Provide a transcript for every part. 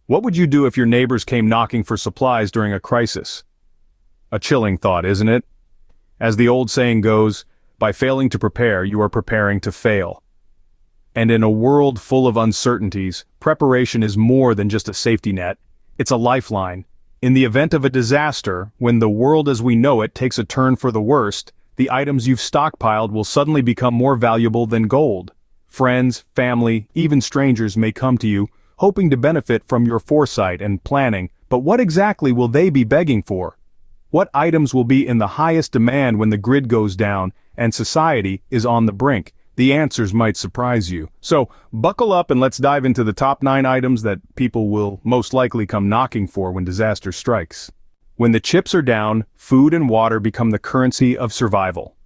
What would you do if your neighbors came knocking for supplies during a crisis? A chilling thought, isn't it? As the old saying goes, by failing to prepare, you are preparing to fail. And in a world full of uncertainties, preparation is more than just a safety net. It's a lifeline. In the event of a disaster, when the world as we know it takes a turn for the worst, the items you've stockpiled will suddenly become more valuable than gold. Friends, family, even strangers may come to you, hoping to benefit from your foresight and planning, but what exactly will they be begging for? What items will be in the highest demand when the grid goes down and society is on the brink? The answers might surprise you. So, buckle up and let's dive into the top 9 items that people will most likely come knocking for when disaster strikes. When the chips are down, food and water become the currency of survival.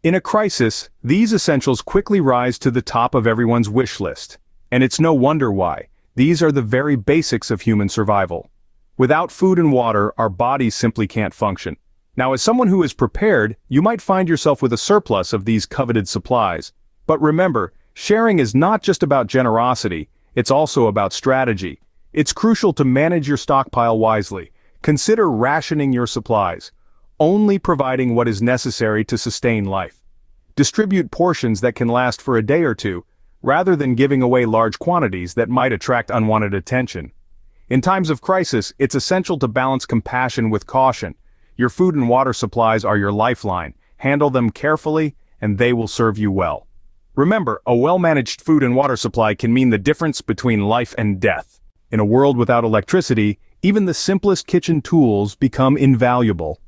In a crisis, these essentials quickly rise to the top of everyone's wish list. And it's no wonder why. These are the very basics of human survival. Without food and water, our bodies simply can't function. Now, as someone who is prepared, you might find yourself with a surplus of these coveted supplies. But remember, sharing is not just about generosity, it's also about strategy. It's crucial to manage your stockpile wisely. Consider rationing your supplies, only providing what is necessary to sustain life. Distribute portions that can last for a day or two, rather than giving away large quantities that might attract unwanted attention. In times of crisis, it's essential to balance compassion with caution. Your food and water supplies are your lifeline. Handle them carefully, and they will serve you well. Remember, a well-managed food and water supply can mean the difference between life and death. In a world without electricity, even the simplest kitchen tools become invaluable.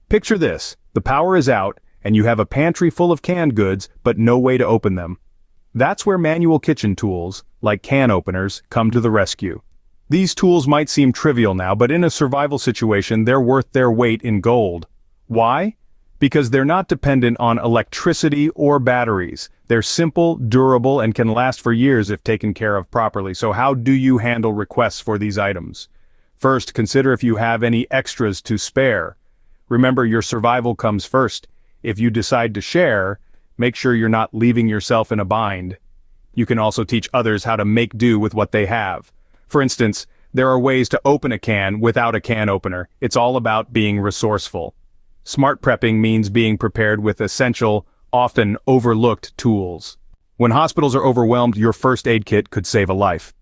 Picture this: the power is out, and you have a pantry full of canned goods, but no way to open them. That's where manual kitchen tools, like can openers, come to the rescue. These tools might seem trivial now, but in a survival situation, they're worth their weight in gold. Why? Because they're not dependent on electricity or batteries. They're simple, durable, and can last for years if taken care of properly. So how do you handle requests for these items? First, consider if you have any extras to spare. Remember, your survival comes first. If you decide to share, make sure you're not leaving yourself in a bind. You can also teach others how to make do with what they have. For instance, there are ways to open a can without a can opener. It's all about being resourceful. Smart prepping means being prepared with essential, often overlooked tools. When hospitals are overwhelmed, your first aid kit could save a life.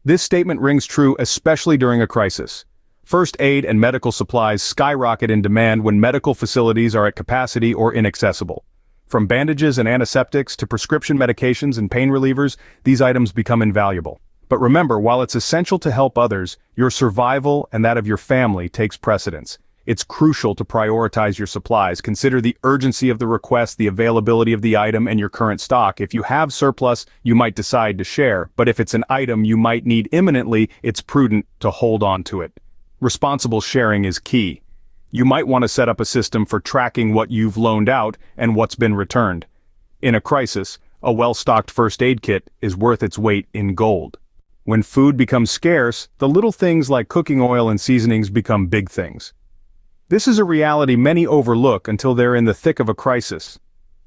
This statement rings true especially during a crisis. First aid and medical supplies skyrocket in demand when medical facilities are at capacity or inaccessible. From bandages and antiseptics to prescription medications and pain relievers, these items become invaluable. But remember, while it's essential to help others, your survival and that of your family takes precedence. It's crucial to prioritize your supplies. Consider the urgency of the request, the availability of the item, and your current stock. If you have surplus, you might decide to share, but if it's an item you might need imminently, it's prudent to hold on to it. Responsible sharing is key. You might want to set up a system for tracking what you've loaned out and what's been returned. In a crisis, a well-stocked first aid kit is worth its weight in gold. When food becomes scarce, the little things like cooking oil and seasonings become big things. This is a reality many overlook until they're in the thick of a crisis.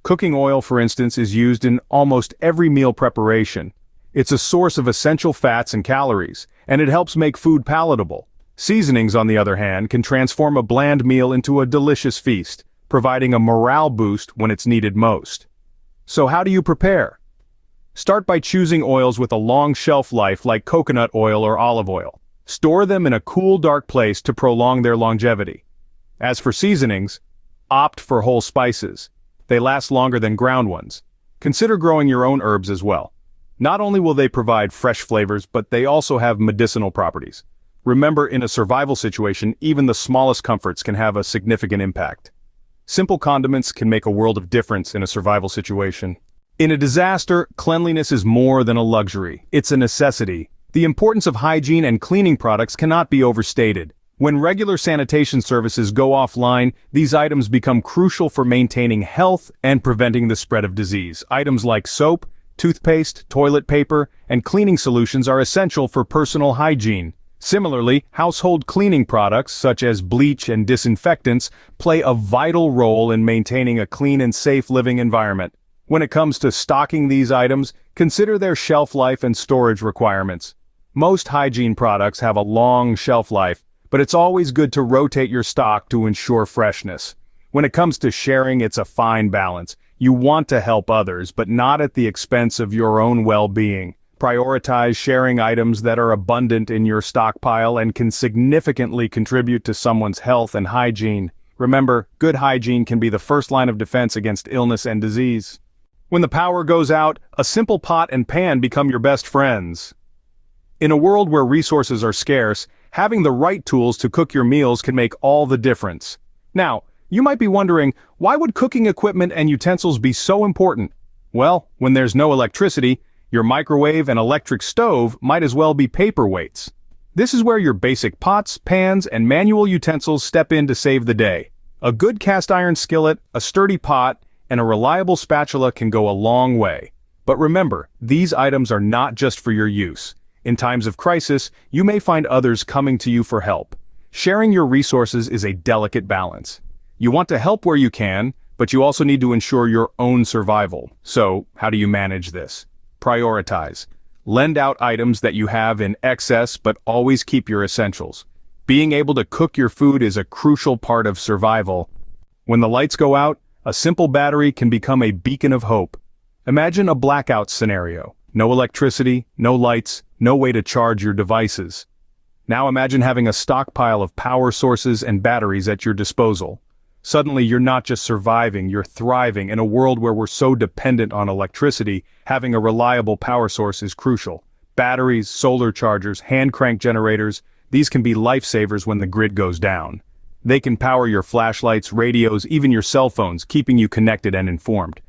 Cooking oil, for instance, is used in almost every meal preparation. It's a source of essential fats and calories, and it helps make food palatable. Seasonings, on the other hand, can transform a bland meal into a delicious feast, providing a morale boost when it's needed most. So how do you prepare? Start by choosing oils with a long shelf life like coconut oil or olive oil. Store them in a cool, dark place to prolong their longevity. As for seasonings, opt for whole spices. They last longer than ground ones. Consider growing your own herbs as well. Not only will they provide fresh flavors, but they also have medicinal properties. Remember, in a survival situation, even the smallest comforts can have a significant impact. Simple condiments can make a world of difference in a survival situation. In a disaster, cleanliness is more than a luxury. It's a necessity. The importance of hygiene and cleaning products cannot be overstated. When regular sanitation services go offline, these items become crucial for maintaining health and preventing the spread of disease. Items like soap, toothpaste, toilet paper, and cleaning solutions are essential for personal hygiene. Similarly, household cleaning products such as bleach and disinfectants play a vital role in maintaining a clean and safe living environment. When it comes to stocking these items, consider their shelf life and storage requirements. Most hygiene products have a long shelf life, but it's always good to rotate your stock to ensure freshness. When it comes to sharing, it's a fine balance. You want to help others, but not at the expense of your own well-being. Prioritize sharing items that are abundant in your stockpile and can significantly contribute to someone's health and hygiene. Remember, good hygiene can be the first line of defense against illness and disease. When the power goes out, a simple pot and pan become your best friends. In a world where resources are scarce, having the right tools to cook your meals can make all the difference. Now, you might be wondering, why would cooking equipment and utensils be so important? Well, when there's no electricity, your microwave and electric stove might as well be paperweights. This is where your basic pots, pans, and manual utensils step in to save the day. A good cast iron skillet, a sturdy pot, and a reliable spatula can go a long way. But remember, these items are not just for your use. In times of crisis, you may find others coming to you for help. Sharing your resources is a delicate balance. You want to help where you can, but you also need to ensure your own survival. So, how do you manage this? Prioritize. Lend out items that you have in excess, but always keep your essentials. Being able to cook your food is a crucial part of survival. When the lights go out, a simple battery can become a beacon of hope. Imagine a blackout scenario. No electricity, no lights, no way to charge your devices. Now imagine having a stockpile of power sources and batteries at your disposal. Suddenly you're not just surviving, you're thriving. In a world where we're so dependent on electricity, having a reliable power source is crucial. Batteries, solar chargers, hand-crank generators, these can be lifesavers when the grid goes down. They can power your flashlights, radios, even your cell phones, keeping you connected and informed.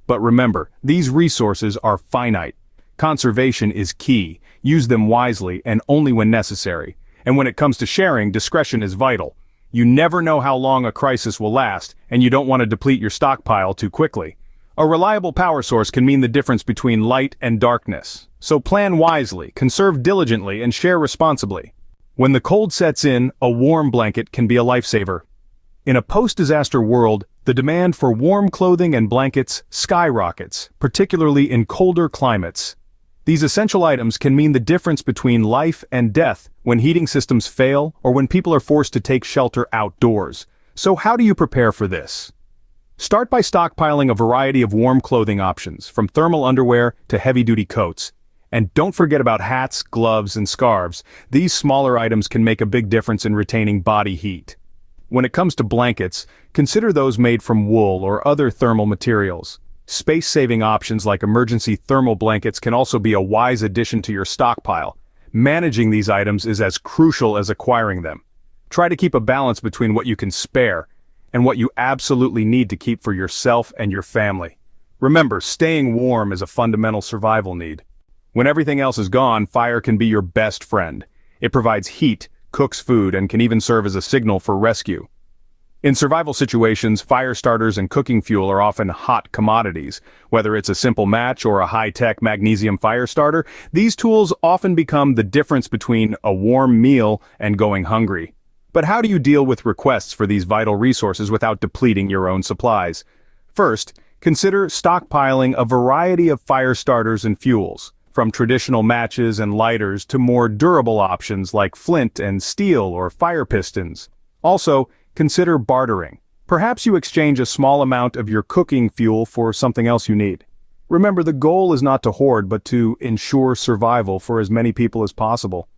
But remember, these resources are finite. Conservation is key. Use them wisely and only when necessary. And when it comes to sharing, discretion is vital. You never know how long a crisis will last, and you don't want to deplete your stockpile too quickly. A reliable power source can mean the difference between light and darkness. So plan wisely, conserve diligently, and share responsibly. When the cold sets in, a warm blanket can be a lifesaver. In a post-disaster world, the demand for warm clothing and blankets skyrockets, particularly in colder climates. These essential items can mean the difference between life and death when heating systems fail or when people are forced to take shelter outdoors. So how do you prepare for this? Start by stockpiling a variety of warm clothing options, from thermal underwear to heavy-duty coats. And don't forget about hats, gloves, and scarves. These smaller items can make a big difference in retaining body heat. When it comes to blankets, consider those made from wool or other thermal materials. Space-saving options like emergency thermal blankets can also be a wise addition to your stockpile. Managing these items is as crucial as acquiring them. Try to keep a balance between what you can spare and what you absolutely need to keep for yourself and your family. Remember, staying warm is a fundamental survival need. When everything else is gone, fire can be your best friend. It provides heat, cooks food, and can even serve as a signal for rescue. In survival situations, fire starters and cooking fuel are often hot commodities. Whether it's a simple match or a high-tech magnesium fire starter, these tools often become the difference between a warm meal and going hungry. But how do you deal with requests for these vital resources without depleting your own supplies? First, consider stockpiling a variety of fire starters and fuels, from traditional matches and lighters to more durable options like flint and steel or fire pistons. Also, consider bartering. Perhaps you exchange a small amount of your cooking fuel for something else you need. Remember, the goal is not to hoard, but to ensure survival for as many people as possible.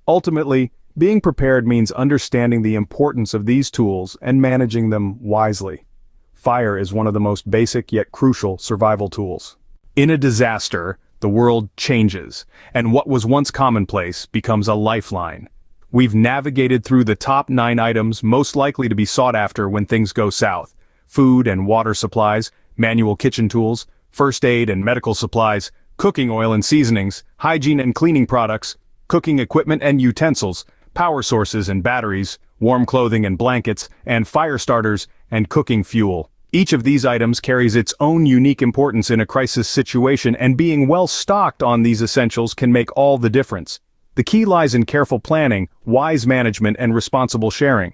Ultimately, being prepared means understanding the importance of these tools and managing them wisely. Fire is one of the most basic yet crucial survival tools. In a disaster, the world changes, and what was once commonplace becomes a lifeline. We've navigated through the top 9 items most likely to be sought after when things go south: food and water supplies, manual kitchen tools, first aid and medical supplies, cooking oil and seasonings, hygiene and cleaning products, cooking equipment and utensils, power sources and batteries, warm clothing and blankets, and fire starters and cooking fuel. Each of these items carries its own unique importance in a crisis situation, and being well stocked on these essentials can make all the difference. The key lies in careful planning, wise management, and responsible sharing.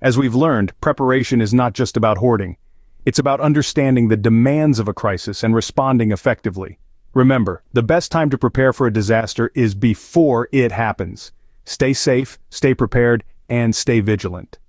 As we've learned, preparation is not just about hoarding. It's about understanding the demands of a crisis and responding effectively. Remember, the best time to prepare for a disaster is before it happens. Stay safe, stay prepared, and stay vigilant.